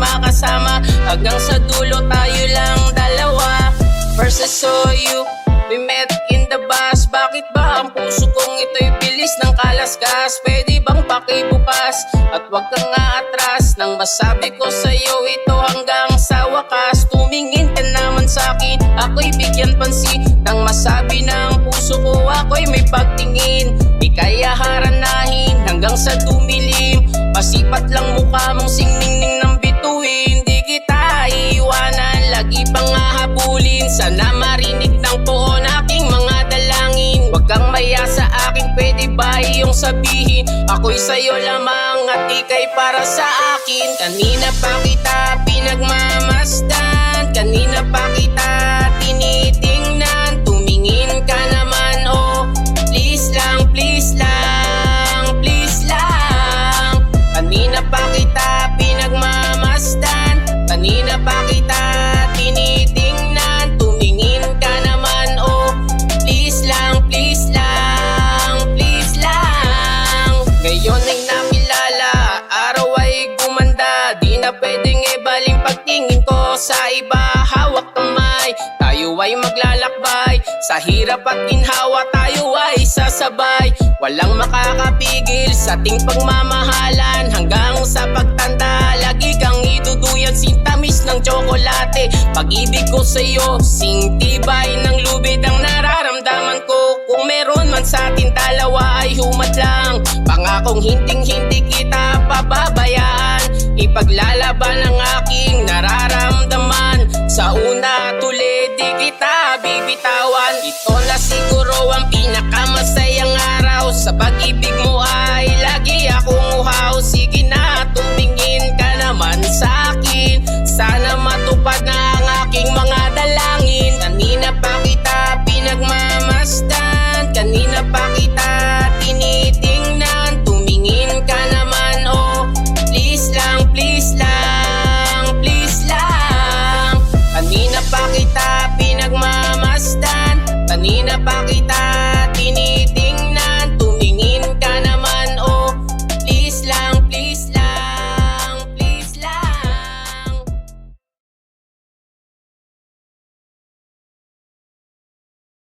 makasama. Hanggang sa dulo tayo lang dalawa. First I saw you, we met in the bus. Bakit ba ang puso kong ito'y bilis ng kalaskas? Pwede bang pakibukas at wag kang aatras nang masabi ko sa'yo ito hanggang sa wakas. Tumingin ka naman sa'kin, ako'y bigyan pansin nang masabi ng puso ko ako'y may pagtingin. Di kaya haranahin hanggang sa dumilim. Pasipat lang mukha mong singningning ng bituin. Di kita iiwanan, lagi pang hahabulin. Sana marinig ng poon aking mga dalangin. Huwag kang maya sa akin, pwede ba iyong sabihin ako'y sa'yo lamang at ika'y para sa akin. Kanina pa kita pinagmamasdan, kanina pa kita tinitingnan. Tumingin ka naman, oh please lang, please lang, please lang. Kanina pa kita pinagmamasdan, kanina pa kita tinitingnan. Tumingin ka naman, oh please lang, please lang, please lang. Ngayon ay nakilala, araw ay gumanda. Di na pwedeng ibaling pagtingin ko sa iba. Hawak kamay, tayo ay maglalakbay. Sa hirap at ginhawa tayo ay sasabay. Walang makakapigil sa ating pagmamahalan. Hanggang sa pagtanda, lagi kang iduduyan. Sintamis ng tsokolate, pag-ibig ko sa'yo sing tibay ng lubid ang nararamdaman ko. Kung meron man sa atin dalawa ay humat lang. Pangakong hinding-hindi kita pababayaan. Ipaglalaban ang aking nararamdaman. Sa una at uli di kita bibitawan. Ito na siguro ang pinakamasayang araw. Sa pag-ibig mo ay lagi akong uhaw. Sige na, tumingin ka naman sa akin. Sana matupad na ang aking mga dalangin. Kanina pa kita pinagmamasdan, kanina pa kita tinitingnan. Tumingin ka naman, oh please lang, please lang, please lang. Kanina pa kita pinagmamasdan, kanina pa kita